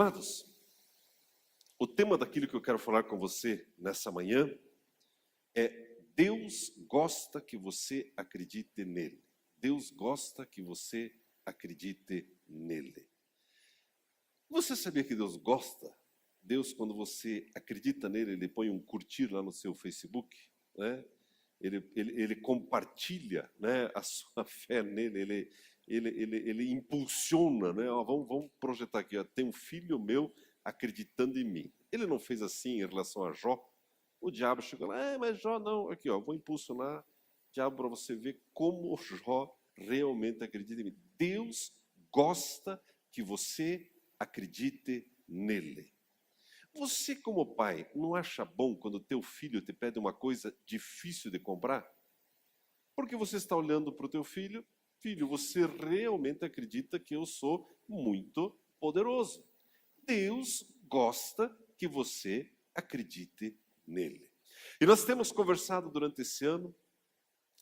Amados, o tema daquilo que eu quero falar com você nessa manhã é: Deus gosta que você acredite nele. Deus gosta que você acredite nele. Você sabia que Deus gosta? Deus, quando você acredita nele, ele põe um curtir lá no seu Facebook, né? Ele compartilha, né, a sua fé nele, ele impulsiona, né? Ó, vamos projetar aqui, ó, tem um filho meu acreditando em mim. Ele não fez assim em relação a Jó. O diabo chegou lá, mas Jó não, aqui ó, vou impulsionar, diabo, para você ver como Jó realmente acredita em mim. Deus gosta que você acredite nele. Você, como pai, não acha bom quando teu filho te pede uma coisa difícil de comprar? Porque você está olhando para o teu filho, filho, você realmente acredita que eu sou muito poderoso. Deus gosta que você acredite nele. E nós temos conversado durante esse ano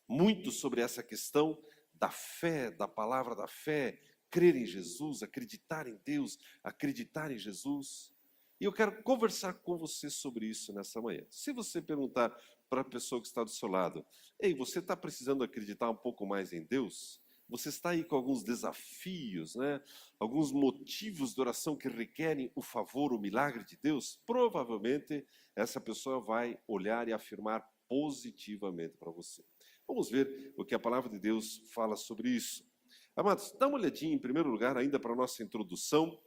muito sobre essa questão da fé, da palavra da fé, crer em Jesus, acreditar em Deus, acreditar em Jesus. E eu quero conversar com você sobre isso nessa manhã. Se você perguntar para a pessoa que está do seu lado, ei, você está precisando acreditar um pouco mais em Deus? Você está aí com alguns desafios, né? Alguns motivos de oração que requerem o favor, o milagre de Deus? Provavelmente essa pessoa vai olhar e afirmar positivamente para você. Vamos ver o que a palavra de Deus fala sobre isso. Amados, dá uma olhadinha em primeiro lugar ainda para a nossa introdução,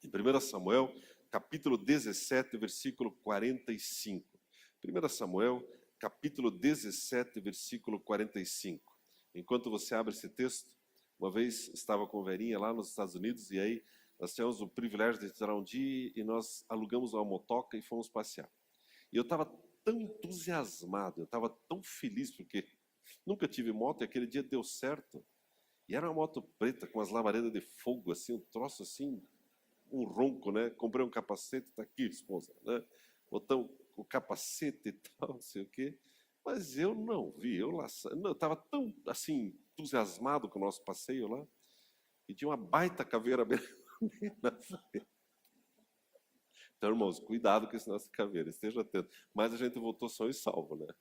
em 1 Samuel, capítulo 17, versículo 45. 1 Samuel, capítulo 17, versículo 45. Enquanto você abre esse texto, uma vez estava com Verinha lá nos Estados Unidos e aí nós tivemos o privilégio de tirar um dia e nós alugamos uma motoca e fomos passear. E eu estava tão entusiasmado, eu estava tão feliz porque nunca tive moto e aquele dia deu certo. E era uma moto preta com as labaredas de fogo, assim, um troço assim, um ronco, né? Comprei um capacete, tá aqui, esposa, né? Botão o capacete e tal, não sei o quê. Mas eu não vi, eu estava tão, assim, entusiasmado com o nosso passeio lá, e tinha uma baita caveira bem na frente. Então, irmãos, cuidado com esse nosso caveira, esteja atento. Mas a gente voltou são e salvo, né?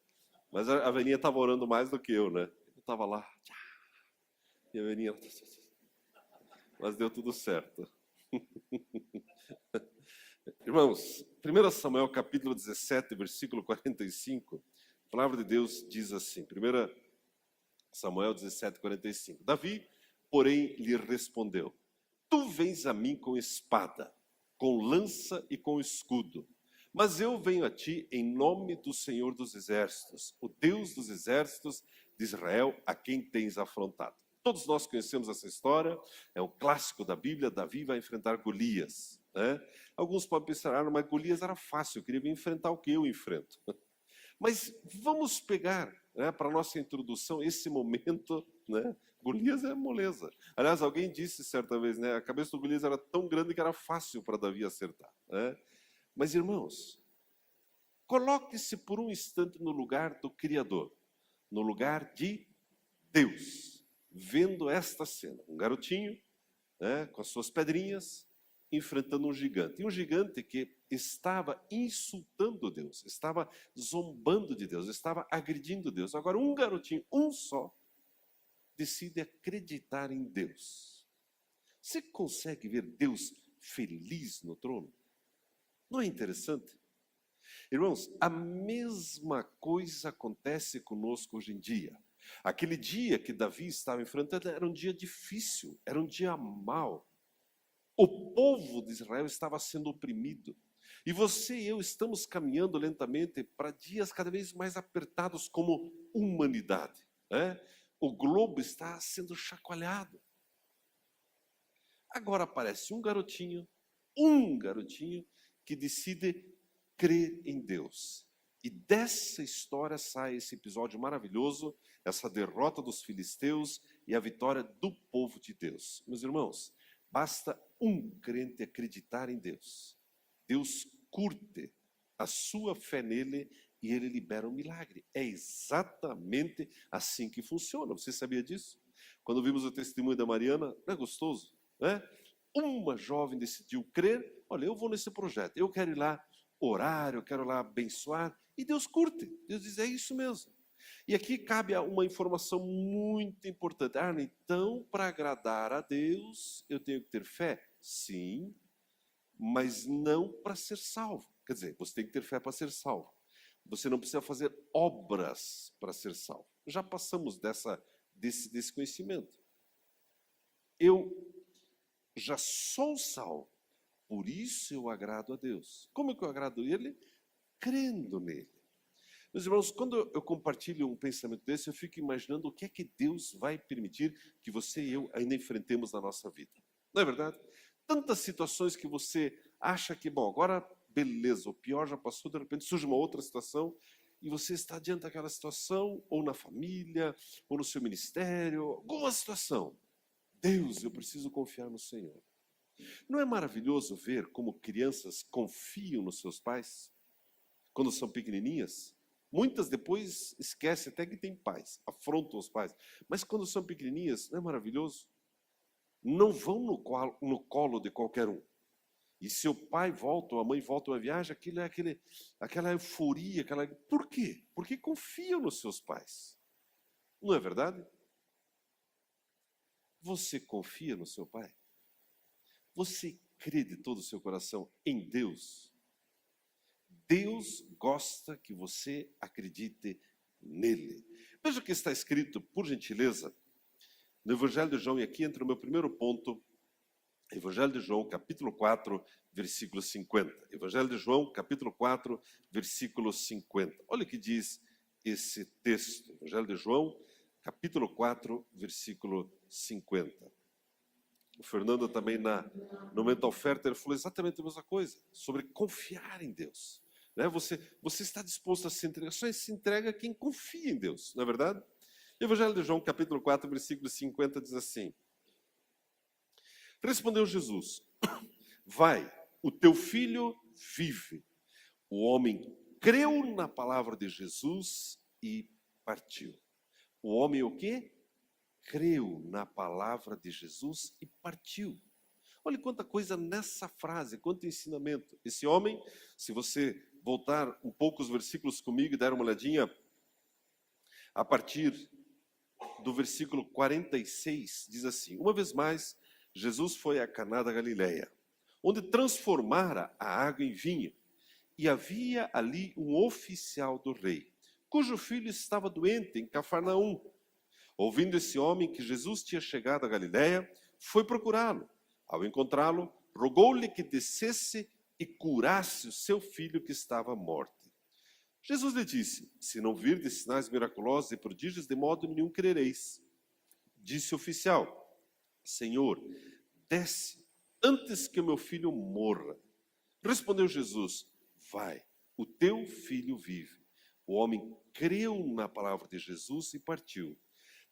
Mas a Veninha estava orando mais do que eu, né? Eu estava lá, e a Veninha... Mas deu tudo certo. Irmãos, 1 Samuel capítulo 17, versículo 45, a palavra de Deus diz assim, 1 Samuel 17, 45. Davi, porém, lhe respondeu: Tu vens a mim com espada, com lança e com escudo, mas eu venho a ti em nome do Senhor dos Exércitos, o Deus dos Exércitos de Israel, a quem tens afrontado. Todos nós conhecemos essa história, é um clássico da Bíblia. Davi vai enfrentar Golias, né? Alguns podem pensar, mas Golias era fácil, eu queria enfrentar o que eu enfrento. Mas vamos pegar, né, para a nossa introdução esse momento, né? Golias é moleza. Aliás, alguém disse certa vez, né, a cabeça do Golias era tão grande que era fácil para Davi acertar, né? Mas, irmãos, coloque-se por um instante no lugar do Criador, no lugar de Deus, vendo esta cena. Um garotinho, né, com as suas pedrinhas, enfrentando um gigante. E um gigante que estava insultando Deus, estava zombando de Deus, estava agredindo Deus. Agora, um garotinho, um só, decide acreditar em Deus. Você consegue ver Deus feliz no trono? Não é interessante? Irmãos, a mesma coisa acontece conosco hoje em dia. Aquele dia que Davi estava enfrentando era um dia difícil, era um dia mau. O povo de Israel estava sendo oprimido. E você e eu estamos caminhando lentamente para dias cada vez mais apertados como humanidade, né? O globo está sendo chacoalhado. Agora aparece um garotinho que decide crer em Deus. E dessa história sai esse episódio maravilhoso, essa derrota dos filisteus e a vitória do povo de Deus. Meus irmãos, basta um crente acreditar em Deus. Deus curte a sua fé nele e ele libera um milagre. É exatamente assim que funciona. Você sabia disso? Quando vimos o testemunho da Mariana, não é gostoso, né? uma jovem decidiu crer, olha, eu vou nesse projeto, eu quero ir lá orar, eu quero lá abençoar, e Deus curte. Deus diz, é isso mesmo. E aqui cabe uma informação muito importante. Então, para agradar a Deus, eu tenho que ter fé? Sim, mas não para ser salvo. Quer dizer, você tem que ter fé para ser salvo. Você não precisa fazer obras para ser salvo. Já passamos desse conhecimento. Eu já sou salvo, por isso eu agrado a Deus. Como é que eu agrado Ele? Crendo nele. Meus irmãos, quando eu compartilho um pensamento desse, eu fico imaginando o que é que Deus vai permitir que você e eu ainda enfrentemos na nossa vida. Não é verdade? Tantas situações que você acha que, bom, agora beleza, o pior já passou, de repente surge uma outra situação e você está diante daquela situação, ou na família, ou no seu ministério, alguma situação. Deus, eu preciso confiar no Senhor. Não é maravilhoso ver como crianças confiam nos seus pais quando são pequenininhas? Muitas depois esquecem até que têm pais, afrontam os pais. Mas quando são pequenininhas, não é maravilhoso? Não vão no colo de qualquer um. E se o pai volta, ou a mãe volta uma viagem, aquela euforia, Por quê? Porque confiam nos seus pais. Não é verdade? Você confia no seu pai? Você crê de todo o seu coração em Deus? Deus gosta que você acredite nele. Veja o que está escrito, por gentileza, no Evangelho de João, e aqui entra o meu primeiro ponto, Evangelho de João, capítulo 4, versículo 50. Evangelho de João, capítulo 4, versículo 50. Olha o que diz esse texto. Evangelho de João, capítulo 4, versículo 50. O Fernando também, no momento da oferta, ele falou exatamente a mesma coisa, sobre confiar em Deus. Né? Você está disposto a se entregar, só se entrega quem confia em Deus, não é verdade? Evangelho de João, capítulo 4, versículo 50, diz assim: respondeu Jesus, vai, o teu filho vive. O homem creu na palavra de Jesus e partiu. O homem o quê? Creu na palavra de Jesus e partiu. Olha quanta coisa nessa frase, quanto ensinamento. Esse homem, se você voltar um pouco os versículos comigo e dar uma olhadinha, a partir do versículo 46, diz assim: uma vez mais, Jesus foi a Caná da Galileia, onde transformara a água em vinho. E havia ali um oficial do rei, cujo filho estava doente em Cafarnaum. Ouvindo esse homem que Jesus tinha chegado a Galileia, foi procurá-lo. Ao encontrá-lo, rogou-lhe que descesse e curasse o seu filho que estava morto. Jesus lhe disse: se não virdes sinais miraculosos e prodígios, de modo nenhum crereis. Disse o oficial: Senhor, desce antes que o meu filho morra. Respondeu Jesus: vai, o teu filho vive. O homem creu na palavra de Jesus e partiu.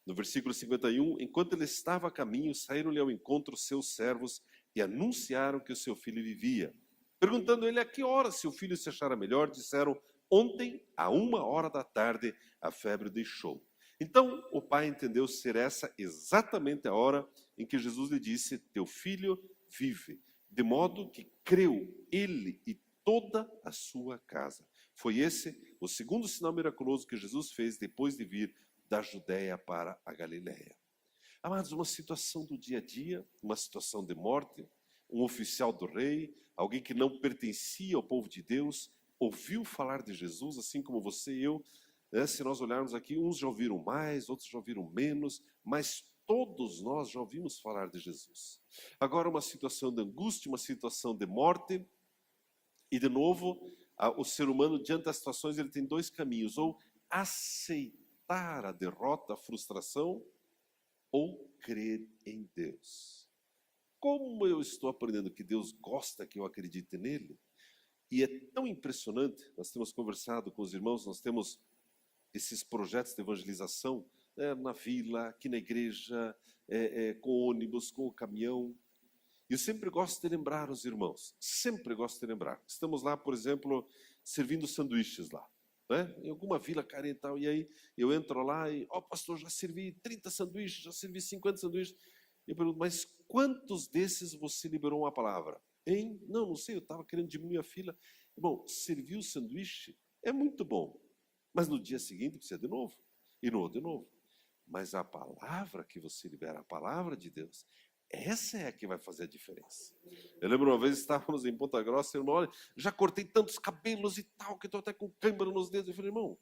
No versículo 51, enquanto ele estava a caminho, saíram-lhe ao encontro seus servos e anunciaram que o seu filho vivia. Perguntando ele a que hora seu filho se achara melhor, disseram: ontem, à 13h, a febre deixou. Então o pai entendeu ser essa exatamente a hora em que Jesus lhe disse: teu filho vive. De modo que creu ele e toda a sua casa. Foi esse o segundo sinal miraculoso que Jesus fez depois de vir da Judéia para a Galileia. Amados, uma situação do dia a dia, uma situação de morte, um oficial do rei, alguém que não pertencia ao povo de Deus, ouviu falar de Jesus, assim como você e eu, né? Se nós olharmos aqui, uns já ouviram mais, outros já ouviram menos, mas todos nós já ouvimos falar de Jesus. Agora, uma situação de angústia, uma situação de morte, e de novo, o ser humano, diante das situações, ele tem dois caminhos: ou aceitar a derrota, a frustração, ou crer em Deus. Como eu estou aprendendo que Deus gosta que eu acredite nele, e é tão impressionante, nós temos conversado com os irmãos, nós temos esses projetos de evangelização, né, na vila, aqui na igreja, com ônibus, com o caminhão. E eu sempre gosto de lembrar os irmãos, sempre gosto de lembrar. Estamos lá, por exemplo, servindo sanduíches lá, né? Em alguma vila carente e tal, e aí eu entro lá e, pastor, já servi 30 sanduíches, já servi 50 sanduíches. E eu pergunto, mas quantos desses você liberou uma palavra? Hein? Não sei, eu estava querendo diminuir a fila. Irmão, servir o sanduíche é muito bom, mas no dia seguinte precisa de novo, e no outro de novo. Mas a palavra que você libera, a palavra de Deus, essa é a que vai fazer a diferença. Eu lembro uma vez, estávamos em Ponta Grossa, e eu, olha, já cortei tantos cabelos e tal, que estou até com câimbra nos dedos. Eu falei, irmão,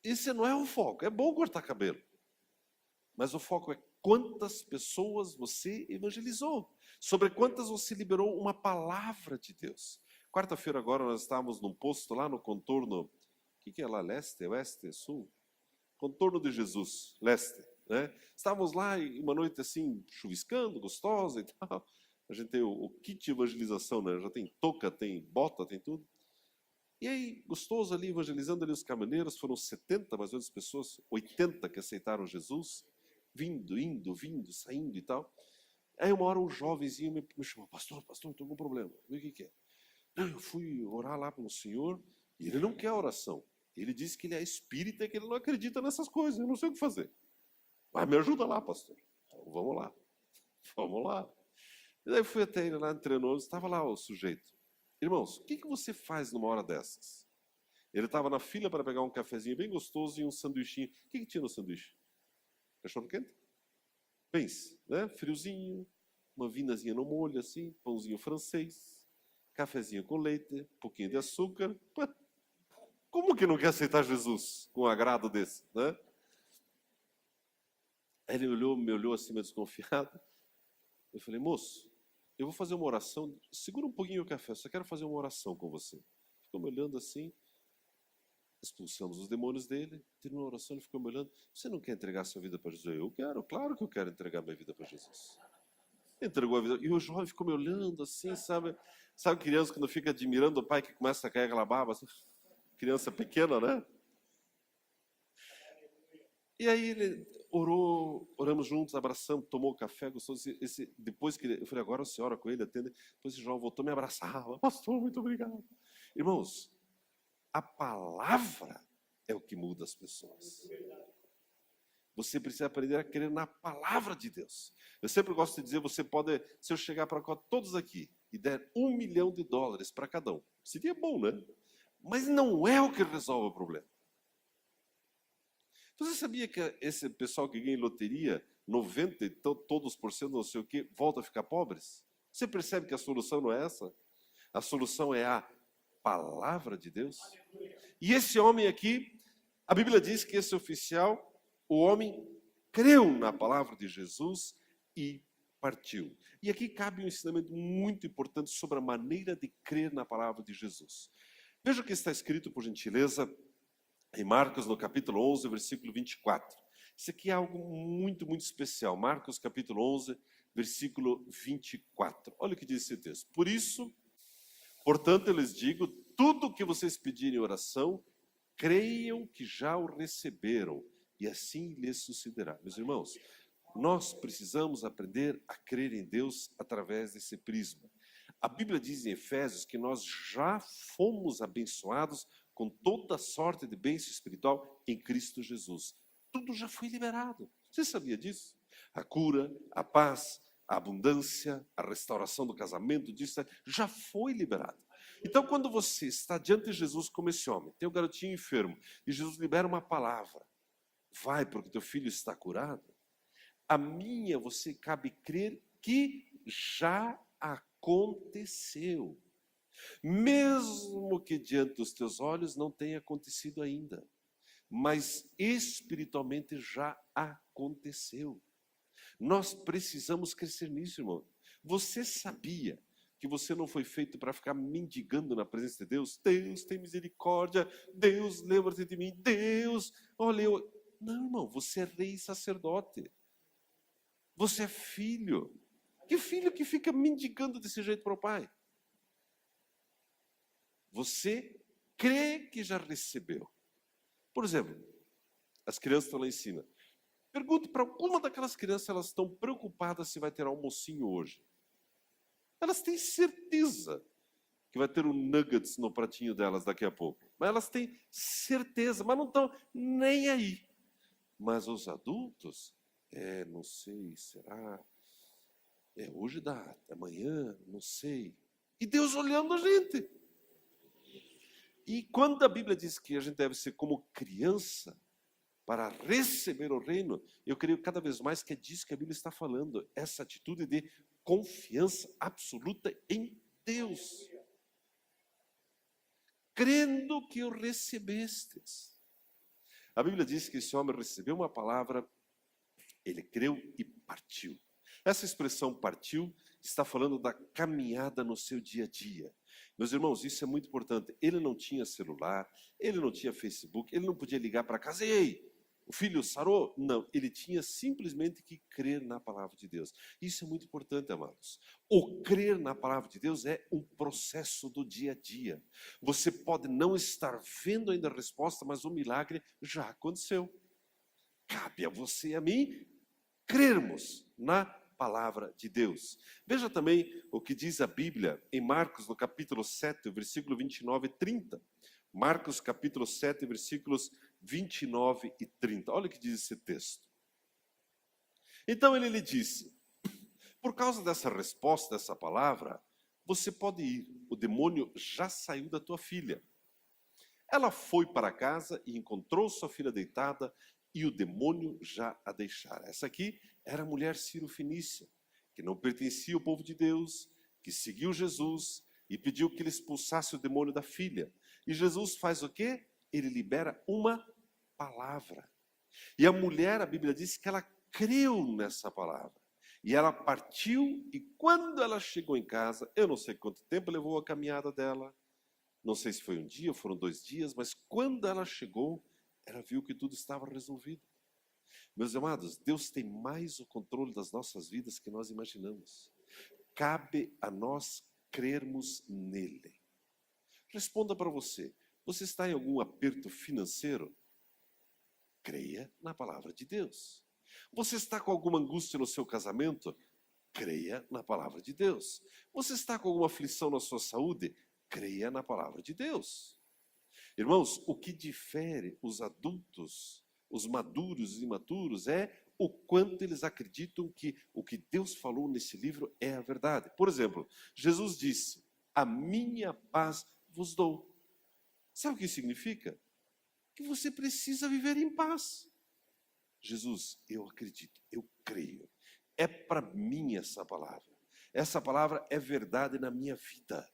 esse não é o foco. É bom cortar cabelo, mas o foco é quantas pessoas você evangelizou, sobre quantas você liberou uma palavra de Deus. Quarta-feira agora nós estávamos num posto lá no contorno, o que é lá, leste, oeste, sul? Contorno de Jesus, leste, né? Estávamos lá e uma noite assim, chuviscando, gostosa e tal. A gente tem o kit de evangelização, né? Já tem touca, tem bota, tem tudo. E aí, gostoso ali, evangelizando ali os caminhoneiros, foram 70, mais ou menos, pessoas, 80 que aceitaram Jesus, vindo, indo, vindo, saindo e tal. Aí uma hora um jovenzinho me chamou, pastor, estou com um problema. O que é? Eu fui orar lá pelo Senhor e ele não quer oração. Ele disse que ele é espírita e que ele não acredita nessas coisas, eu não sei o que fazer. Mas me ajuda lá, pastor. Então, vamos lá. Vamos lá. E daí fui até ele lá, treinou, estava lá o sujeito. Irmãos, o que você faz numa hora dessas? Ele estava na fila para pegar um cafezinho bem gostoso e um sanduichinho. O que tinha no sanduíche? Cachorro quente? Pense, né? Friozinho, uma vinazinha no molho assim, pãozinho francês, cafezinho com leite, um pouquinho de açúcar. Como que não quer aceitar Jesus com um agrado desse, né? Aí ele me olhou assim, meio desconfiado. Eu falei, moço, eu vou fazer uma oração. Segura um pouquinho o café, só quero fazer uma oração com você. Ficou me olhando assim. Expulsamos os demônios dele. Terminou a oração, ele ficou me olhando. Você não quer entregar sua vida para Jesus? Eu quero, claro que eu quero entregar minha vida para Jesus. Entregou a vida. E o jovem ficou me olhando assim, sabe? Sabe criança quando fica admirando o pai que começa a cair aquela baba? Assim, criança pequena, né? E aí ele oramos juntos, abraçamos, tomou o café, gostou. Depois que eu falei, agora você ora com ele, atende. Depois esse jovem voltou, me abraçava. Pastor, muito obrigado. Irmãos, a palavra é o que muda as pessoas. Você precisa aprender a crer na palavra de Deus. Eu sempre gosto de dizer, você pode, se eu chegar para todos aqui e der $1 milhão para cada um, seria bom, né? Mas não é o que resolve o problema. Você sabia que esse pessoal que ganha em loteria, 90 e todos por cento, não sei o quê, volta a ficar pobres? Você percebe que a solução não é essa? A solução é a palavra de Deus. E esse homem aqui, a Bíblia diz que esse oficial, o homem creu na palavra de Jesus e partiu. E aqui cabe um ensinamento muito importante sobre a maneira de crer na palavra de Jesus. Veja o que está escrito, por gentileza, em Marcos, no capítulo 11, versículo 24. Isso aqui é algo muito, muito especial. Marcos, capítulo 11, versículo 24. Olha o que diz esse texto. Por isso, portanto, eu lhes digo, tudo o que vocês pedirem em oração, creiam que já o receberam, e assim lhes sucederá. Meus irmãos, nós precisamos aprender a crer em Deus através desse prisma. A Bíblia diz em Efésios que nós já fomos abençoados com toda sorte de bênção espiritual em Cristo Jesus. Tudo já foi liberado. Você sabia disso? A cura, a paz, a abundância, a restauração do casamento, disso já foi liberado. Então, quando você está diante de Jesus como esse homem, tem um garotinho enfermo, e Jesus libera uma palavra, vai porque teu filho está curado, você cabe crer que já aconteceu. Mesmo que diante dos teus olhos não tenha acontecido ainda, mas espiritualmente já aconteceu. Nós precisamos crescer nisso, irmão. Você sabia que você não foi feito para ficar mendigando na presença de Deus? Deus tem misericórdia, Deus lembra-te de mim, Deus, olha eu... Não, irmão, você é rei e sacerdote. Você é filho. Que filho que fica mendigando desse jeito para o pai? Você crê que já recebeu. Por exemplo, as crianças estão lá em cima. Pergunte para alguma daquelas crianças se elas estão preocupadas se vai ter almocinho hoje. Elas têm certeza que vai ter um nuggets no pratinho delas daqui a pouco. Mas elas têm certeza, mas não estão nem aí. Mas os adultos, não sei, será? Hoje dá, amanhã, não sei. E Deus olhando a gente. E quando a Bíblia diz que a gente deve ser como criança para receber o reino, eu creio cada vez mais que é disso que a Bíblia está falando. Essa atitude de confiança absoluta em Deus. Crendo que o recebestes. A Bíblia diz que esse homem recebeu uma palavra, ele creu e partiu. Essa expressão partiu está falando da caminhada no seu dia a dia. Meus irmãos, isso é muito importante. Ele não tinha celular, ele não tinha Facebook, ele não podia ligar para casa, ei, o filho sarou? Não, ele tinha simplesmente que crer na palavra de Deus. Isso é muito importante, amados. O crer na palavra de Deus é um processo do dia a dia. Você pode não estar vendo ainda a resposta, mas o milagre já aconteceu. Cabe a você e a mim crermos na palavra de Deus. Veja também o que diz a Bíblia em Marcos, no capítulo 7, versículo 29 e 30. Marcos, capítulo 7, versículos 29 e 30. Olha o que diz esse texto. Então ele lhe disse, por causa dessa resposta, dessa palavra, você pode ir, o demônio já saiu da tua filha. Ela foi para casa e encontrou sua filha deitada e o demônio já a deixara. Essa aqui era a mulher Ciro-Fenícia, que não pertencia ao povo de Deus, que seguiu Jesus e pediu que ele expulsasse o demônio da filha. E Jesus faz o quê? Ele libera uma palavra. E a mulher, a Bíblia diz que ela creu nessa palavra. E ela partiu e quando ela chegou em casa, eu não sei quanto tempo levou a caminhada dela, não sei se foi um dia, foram 2 dias, mas quando ela chegou, ela viu que tudo estava resolvido. Meus amados, Deus tem mais o controle das nossas vidas que nós imaginamos. Cabe a nós crermos nele. Responda para você. Você está em algum aperto financeiro? Creia na palavra de Deus. Você está com alguma angústia no seu casamento? Creia na palavra de Deus. Você está com alguma aflição na sua saúde? Creia na palavra de Deus. Irmãos, o que difere os adultos, os maduros e imaturos, é o quanto eles acreditam que o que Deus falou nesse livro é a verdade. Por exemplo, Jesus disse, a minha paz vos dou. Sabe o que isso significa? Que você precisa viver em paz. Jesus, eu acredito, eu creio. É para mim essa palavra. Essa palavra é verdade na minha vida.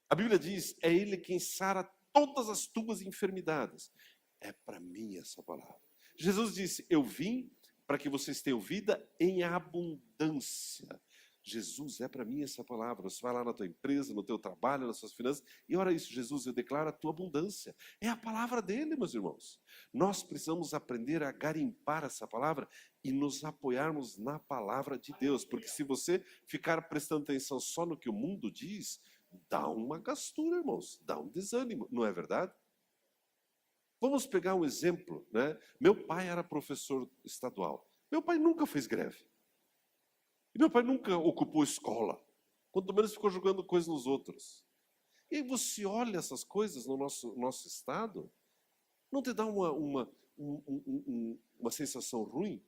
A Bíblia diz, é Ele quem sara todas as tuas enfermidades. É para mim essa palavra. Jesus disse, eu vim para que vocês tenham vida em abundância. Jesus é para mim essa palavra. Você vai lá na tua empresa, no teu trabalho, nas suas finanças, e ora isso, Jesus, eu declaro a tua abundância. É a palavra dele, meus irmãos. Nós precisamos aprender a garimpar essa palavra e nos apoiarmos na palavra de Deus, porque se você ficar prestando atenção só no que o mundo diz, dá uma gastura, irmãos, dá um desânimo, não é verdade? Vamos pegar um exemplo, né? Meu pai era professor estadual. Meu pai nunca fez greve. E meu pai nunca ocupou escola. Quanto menos ficou jogando coisas nos outros. E aí você olha essas coisas no nosso estado, não te dá uma sensação ruim?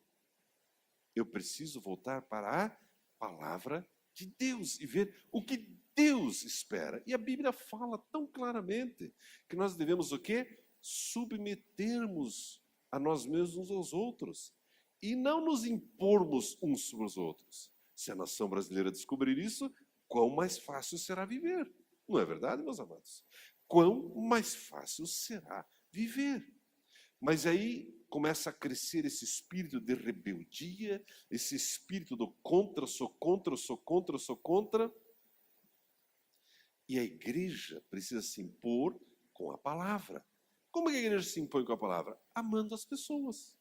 Eu preciso voltar para a palavra de Deus e ver o que Deus espera. E a Bíblia fala tão claramente que nós devemos o quê? Submetermos a nós mesmos uns aos outros e não nos impormos uns sobre os outros. Se a nação brasileira descobrir isso, quão mais fácil será viver. Não é verdade, meus amados? Quão mais fácil será viver. Mas aí começa a crescer esse espírito de rebeldia, esse espírito do contra, sou contra, sou contra, sou contra. E a igreja precisa se impor com a palavra. Como é que a igreja se impõe com a palavra? Amando as pessoas.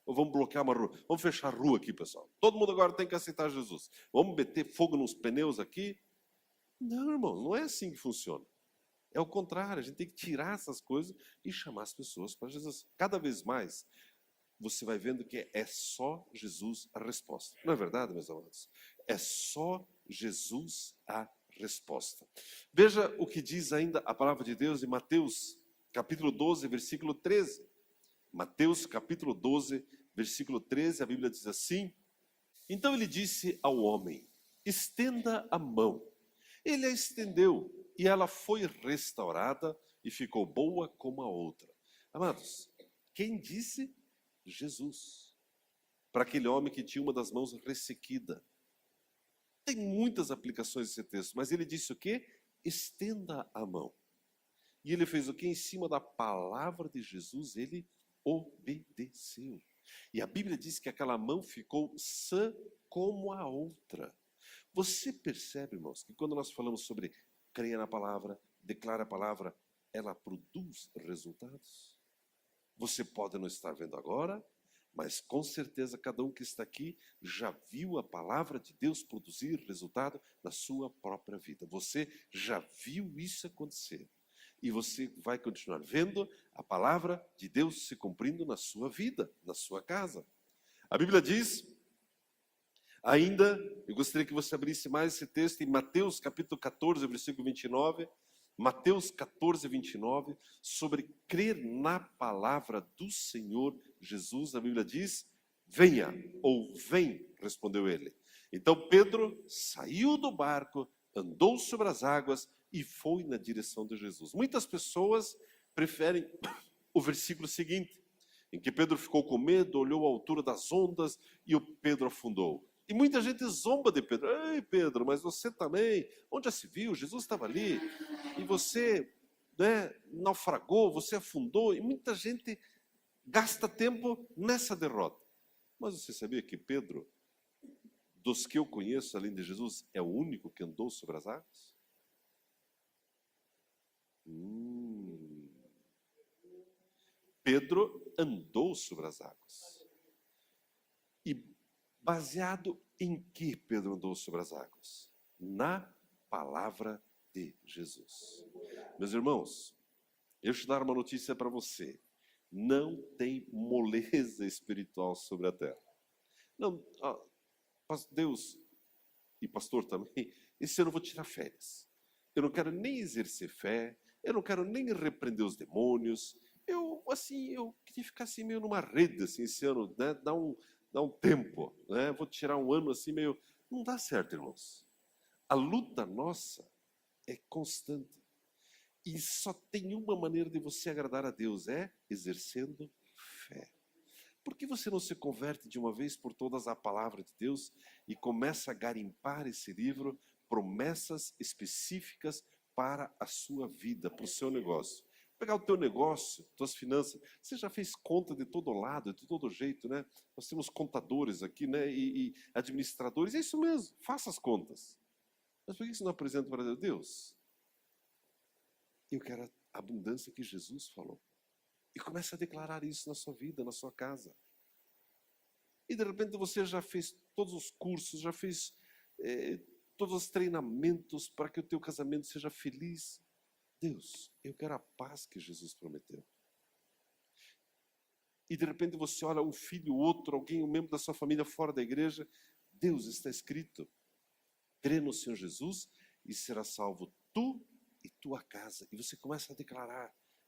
Ou vamos bloquear uma rua? Vamos fechar a rua aqui, pessoal. Todo mundo agora tem que aceitar Jesus. Vamos meter fogo nos pneus aqui? Não, irmão, não é assim que funciona. É o contrário, a gente tem que tirar essas coisas e chamar as pessoas para Jesus. Cada vez mais, você vai vendo que é só Jesus a resposta. Não é verdade, meus amados? É só Jesus a resposta. Veja o que diz ainda a palavra de Deus em Mateus, capítulo 12, versículo 13. Mateus, capítulo 12, versículo 13, a Bíblia diz assim, Então ele disse ao homem: estenda a mão. Ele a estendeu e ela foi restaurada e ficou boa como a outra. Amados, quem disse? Jesus. Para aquele homem que tinha uma das mãos ressequida. Tem muitas aplicações esse texto, mas ele disse o quê? Estenda a mão. E ele fez o quê? Em cima da palavra de Jesus, ele obedeceu. E a Bíblia diz que aquela mão ficou sã como a outra. Você percebe, irmãos, que quando nós falamos sobre creia na palavra, declara a palavra, ela produz resultados? Você pode não estar vendo agora, mas com certeza cada um que está aqui já viu a palavra de Deus produzir resultado na sua própria vida. Você já viu isso acontecer. E você vai continuar vendo a palavra de Deus se cumprindo na sua vida, na sua casa. A Bíblia diz, ainda, eu gostaria que você abrisse mais esse texto em Mateus capítulo 14, versículo 29. Mateus 14, 29, sobre crer na palavra do Senhor Jesus. A Bíblia diz, venha, ou vem, respondeu ele. Então Pedro saiu do barco, andou sobre as águas e foi na direção de Jesus. Muitas pessoas preferem o versículo seguinte, em que Pedro ficou com medo, olhou a altura das ondas e o Pedro afundou. E muita gente zomba de Pedro. Ei, Pedro, mas você também, onde já se viu? Jesus estava ali. E você, naufragou, você afundou. E muita gente gasta tempo nessa derrota. Mas você sabia que Pedro, dos que eu conheço, além de Jesus, é o único que andou sobre as águas? Pedro andou sobre as águas. E baseado em que Pedro andou sobre as águas? Na palavra de Jesus. Meus irmãos, eu te dar uma notícia para você. Não tem moleza espiritual sobre a terra. Não, Deus e pastor também, esse ano eu vou tirar férias. Eu não quero nem exercer fé, eu não quero nem repreender os demônios. Eu queria ficar assim meio numa rede assim, esse ano, né? Dar um tempo, né? Vou tirar um ano assim meio... Não dá certo, irmãos. A luta nossa é constante. E só tem uma maneira de você agradar a Deus, é exercendo fé. Por que você não se converte de uma vez por todas à palavra de Deus e começa a garimpar esse livro, promessas específicas para a sua vida, para o seu negócio? Pegar o teu negócio, tuas finanças, você já fez conta de todo lado, de todo jeito, né? Nós temos contadores aqui, né? E administradores, é isso mesmo, faça as contas. Mas por que você não apresenta para Deus? Eu quero a abundância que Jesus falou. E começa a declarar isso na sua vida, na sua casa. E de repente você já fez todos os cursos, já fez todos os treinamentos para que o teu casamento seja feliz. Deus, eu quero a paz que Jesus prometeu. E de repente você olha um filho, outro, alguém, um membro da sua família fora da igreja. Deus, está escrito, crê no Senhor Jesus e será salvo tu e tua casa. E você começa a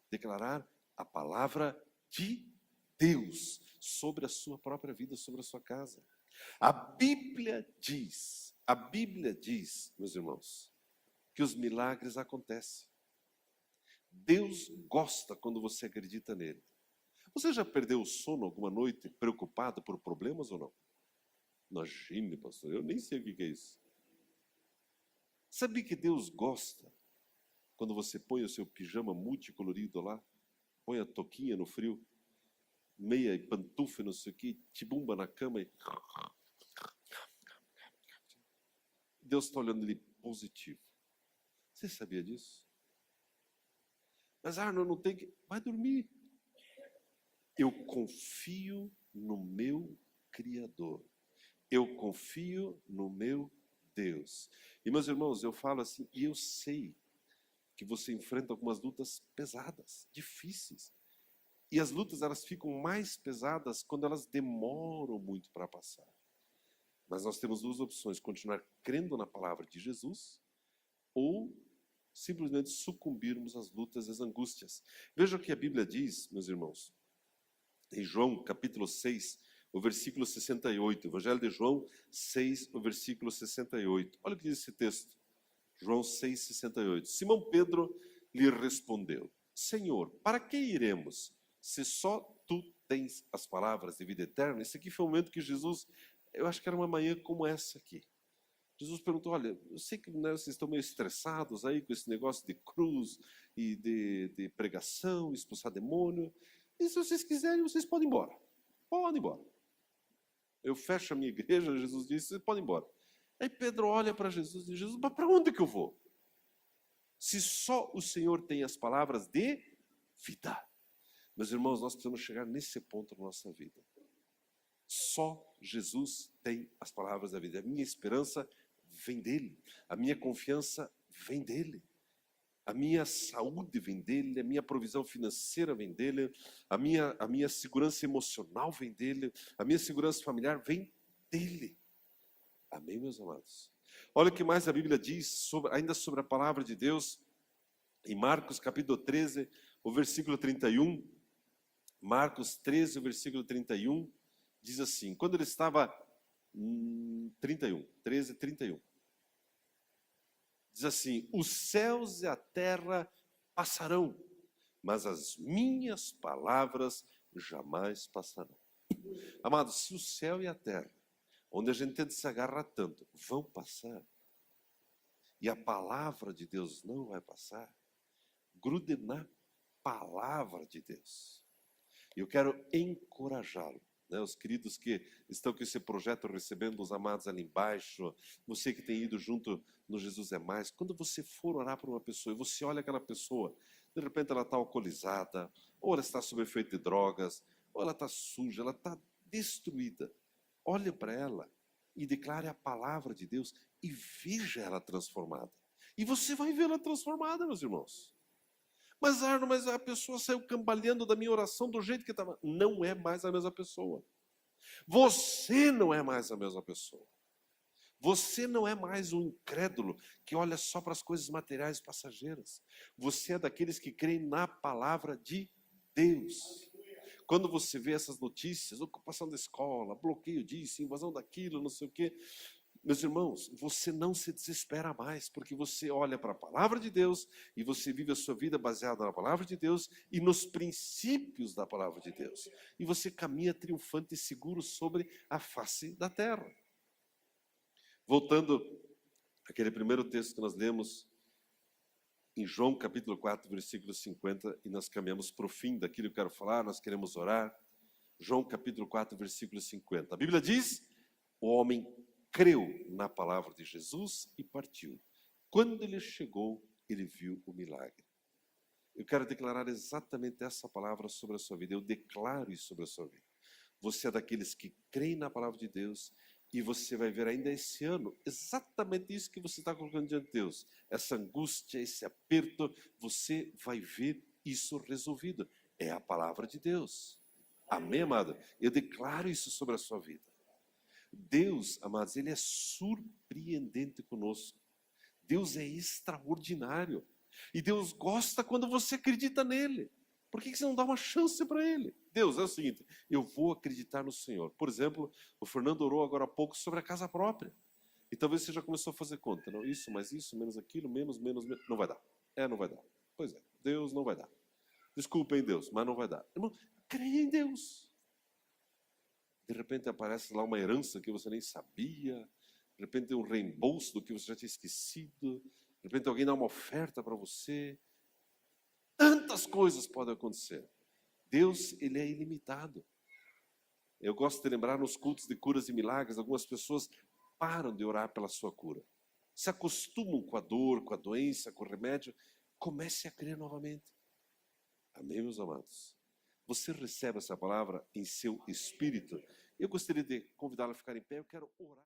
declarar a palavra de Deus sobre a sua própria vida, sobre a sua casa. A Bíblia diz, meus irmãos, que os milagres acontecem. Deus gosta quando você acredita nele. Você já perdeu o sono alguma noite preocupado por problemas ou não? Imagine, pastor, eu nem sei o que é isso. Sabia que Deus gosta quando você põe o seu pijama multicolorido lá, põe a touquinha no frio, meia e pantufa, não sei o que, tibumba na cama e... Deus está olhando ele positivo. Você sabia disso? Mas Arno, não tem que... Vai dormir. Eu confio no meu Criador. Eu confio no meu Deus. E meus irmãos, eu falo assim, e eu sei que você enfrenta algumas lutas pesadas, difíceis. E as lutas, elas ficam mais pesadas quando elas demoram muito para passar. Mas nós temos duas opções, continuar crendo na palavra de Jesus ou simplesmente sucumbirmos às lutas e às angústias. Veja o que a Bíblia diz, meus irmãos, em João capítulo 6, o versículo 68. Evangelho de João 6, o versículo 68. Olha o que diz esse texto. João 6, 68. Simão Pedro lhe respondeu: Senhor, para que iremos, se só tu tens as palavras de vida eterna? Esse aqui foi o momento que Jesus, eu acho que era uma manhã como essa aqui. Jesus perguntou: olha, eu sei que, né, vocês estão meio estressados aí com esse negócio de cruz e de pregação, expulsar demônio. E se vocês quiserem, vocês podem ir embora. Podem ir embora. Eu fecho a minha igreja, Jesus disse, vocês podem ir embora. Aí Pedro olha para Jesus e diz: Jesus, mas para onde que eu vou? Se só o Senhor tem as palavras de vida. Meus irmãos, nós precisamos chegar nesse ponto na nossa vida. Só Jesus tem as palavras da vida. A minha esperança vem dele. A minha confiança vem dele. A minha saúde vem dele. A minha provisão financeira vem dele. A minha segurança emocional vem dele. A minha segurança familiar vem dele. Amém, meus amados? Olha o que mais a Bíblia diz, ainda sobre a palavra de Deus, em Marcos capítulo 13, o versículo 31. Marcos 13, o versículo 31, diz assim, quando ele estava 13, 31. Diz assim: os céus e a terra passarão, mas as minhas palavras jamais passarão. Amados, se o céu e a terra, onde a gente tenta se agarrar tanto, vão passar, e a palavra de Deus não vai passar, grude na palavra de Deus. E eu quero encorajá-lo, né, os queridos que estão com esse projeto recebendo os amados ali embaixo, você que tem ido junto no Jesus é Mais, quando você for orar por uma pessoa e você olha aquela pessoa, de repente ela está alcoolizada, ou ela está sob efeito de drogas, ou ela está suja, ela está destruída. Olhe para ela e declare a palavra de Deus e veja ela transformada. E você vai vê-la transformada, meus irmãos. Mas, Arno, mas a pessoa saiu cambaleando da minha oração do jeito que estava. Não é mais a mesma pessoa. Você não é mais a mesma pessoa. Você não é mais um incrédulo que olha só para as coisas materiais passageiras. Você é daqueles que creem na palavra de Deus. Quando você vê essas notícias, ocupação da escola, bloqueio disso, invasão daquilo, não sei o quê, meus irmãos, você não se desespera mais, porque você olha para a palavra de Deus e você vive a sua vida baseada na palavra de Deus e nos princípios da palavra de Deus. E você caminha triunfante e seguro sobre a face da terra. Voltando àquele primeiro texto que nós lemos, em João capítulo 4, versículo 50, e nós caminhamos para o fim daquilo que eu quero falar, nós queremos orar. João capítulo 4, versículo 50. A Bíblia diz: o homem creu na palavra de Jesus e partiu. Quando ele chegou, ele viu o milagre. Eu quero declarar exatamente essa palavra sobre a sua vida. Eu declaro isso sobre a sua vida. Você é daqueles que creem na palavra de Deus e você vai ver ainda esse ano exatamente isso que você está colocando diante de Deus. Essa angústia, esse aperto, você vai ver isso resolvido. É a palavra de Deus. Amém, amado? Eu declaro isso sobre a sua vida. Deus, amados, Ele é surpreendente conosco. Deus é extraordinário. E Deus gosta quando você acredita nele. Por que você não dá uma chance para ele? Deus, é o seguinte, eu vou acreditar no Senhor. Por exemplo, o Fernando orou agora há pouco sobre a casa própria. E talvez você já começou a fazer conta. Não, isso, mais isso, menos aquilo, menos. Não vai dar. Não vai dar. Pois é, Deus não vai dar. Desculpem, Deus, mas não vai dar. Irmão, creia em Deus. De repente aparece lá uma herança que você nem sabia. De repente tem um reembolso do que você já tinha esquecido. De repente alguém dá uma oferta para você. Tantas coisas podem acontecer. Deus, Ele é ilimitado. Eu gosto de lembrar nos cultos de curas e milagres, algumas pessoas param de orar pela sua cura. Se acostumam com a dor, com a doença, com o remédio. Comece a crer novamente. Amém, meus amados? Você recebe essa palavra em seu espírito. Eu gostaria de convidá-lo a ficar em pé. Eu quero orar.